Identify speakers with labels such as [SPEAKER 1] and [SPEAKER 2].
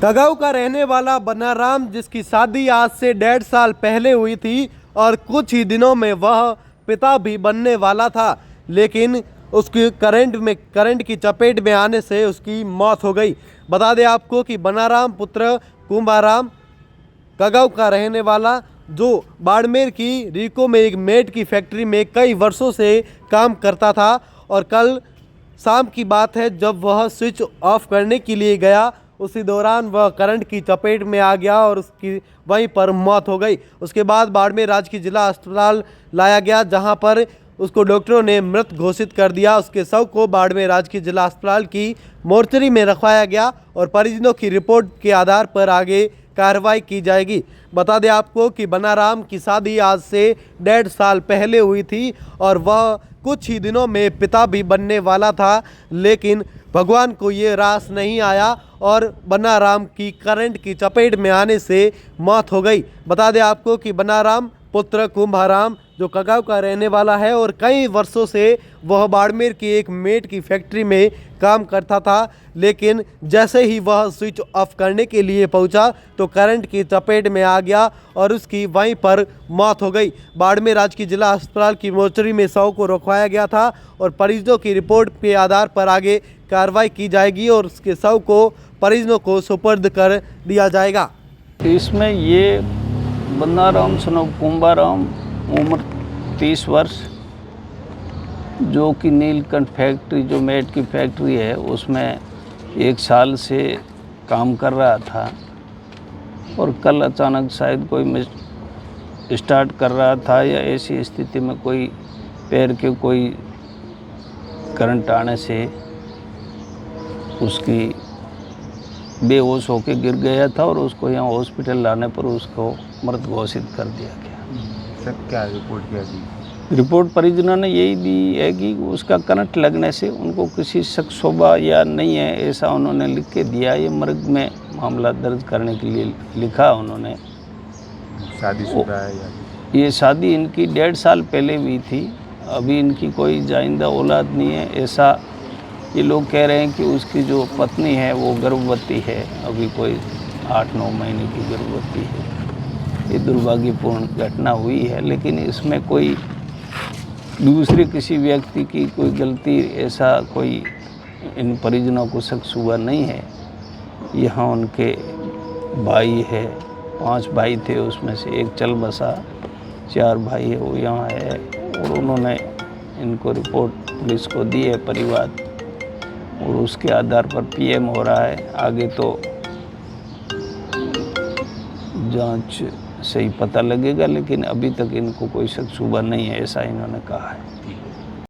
[SPEAKER 1] कगाऊ का रहने वाला बनाराम, जिसकी शादी आज से 1.5 साल पहले हुई थी और कुछ ही दिनों में वह पिता भी बनने वाला था, लेकिन उसकी करंट की चपेट में आने से उसकी मौत हो गई। बता दें आपको कि बनाराम पुत्र कुंभाराम कगाऊ का रहने वाला, जो बाड़मेर की रीको में एक मेट की फैक्ट्री में कई वर्षों से काम करता था, और कल शाम की बात है जब वह स्विच ऑफ करने के लिए गया, उसी दौरान वह करंट की चपेट में आ गया और उसकी वहीं पर मौत हो गई। उसके बाद बाड़मेर राजकीय जिला अस्पताल लाया गया, जहां पर उसको डॉक्टरों ने मृत घोषित कर दिया। उसके शव को बाड़मेर राजकीय जिला अस्पताल की मोर्चरी में रखवाया गया और परिजनों की रिपोर्ट के आधार पर आगे कार्रवाई की जाएगी। बता दें आपको कि बनाराम की शादी आज से 1.5 साल पहले हुई थी और वह कुछ ही दिनों में पिता भी बनने वाला था, लेकिन भगवान को ये रास नहीं आया और बनाराम की करंट की चपेट में आने से मौत हो गई। बता दें आपको कि बनाराम पुत्र कुंभाराम, जो कगाऊ का रहने वाला है और कई वर्षों से वह बाड़मेर की एक मेट की फैक्ट्री में काम करता था, लेकिन जैसे ही वह स्विच ऑफ करने के लिए पहुंचा तो करंट की चपेट में आ गया और उसकी वहीं पर मौत हो गई। बाड़मेर राजकीय जिला अस्पताल की मोर्चरी में शव को रखवाया गया था और परिजनों की रिपोर्ट के आधार पर आगे कार्रवाई की जाएगी और उसके शव को परिजनों को सुपर्द कर दिया जाएगा।
[SPEAKER 2] इसमें ये बनाराम सन ऑफ कुंभाराम, उम्र 30 वर्ष, जो कि नीलकंठ फैक्ट्री, जो मेट की फैक्ट्री है, उसमें 1 साल से काम कर रहा था और कल अचानक शायद कोई स्टार्ट कर रहा था या ऐसी स्थिति में कोई पैर के कोई करंट आने से उसकी बेहोश होकर गिर गया था और उसको यहाँ हॉस्पिटल लाने पर उसको मृत घोषित कर दिया गया।
[SPEAKER 3] सर क्या रिपोर्ट किया थी?
[SPEAKER 2] रिपोर्ट परिजनों ने यही दी है कि उसका करंट लगने से उनको किसी शक शोभा या नहीं है, ऐसा उन्होंने लिख के दिया। ये मर्ग में मामला दर्ज करने के लिए लिखा उन्होंने।
[SPEAKER 3] शादीशुदा है या?
[SPEAKER 2] ये शादी इनकी 1.5 साल पहले हुई थी। अभी इनकी कोई जाइंदा औलाद नहीं है, ऐसा ये लोग कह रहे हैं कि उसकी जो पत्नी है वो गर्भवती है, अभी कोई 8-9 महीने की गर्भवती है। ये दुर्भाग्यपूर्ण घटना हुई है, लेकिन इसमें कोई दूसरे किसी व्यक्ति की कोई गलती, ऐसा कोई इन परिजनों को शक शुबा नहीं है। यहाँ उनके भाई है, 5 भाई थे, उसमें से एक चल बसा, 4 भाई है वो यहाँ है और उन्होंने इनको रिपोर्ट पुलिस को दी है परिवार, और उसके आधार पर पीएम हो रहा है। आगे तो जांच से ही पता लगेगा, लेकिन अभी तक इनको कोई शक शुबा नहीं है, ऐसा इन्होंने कहा है।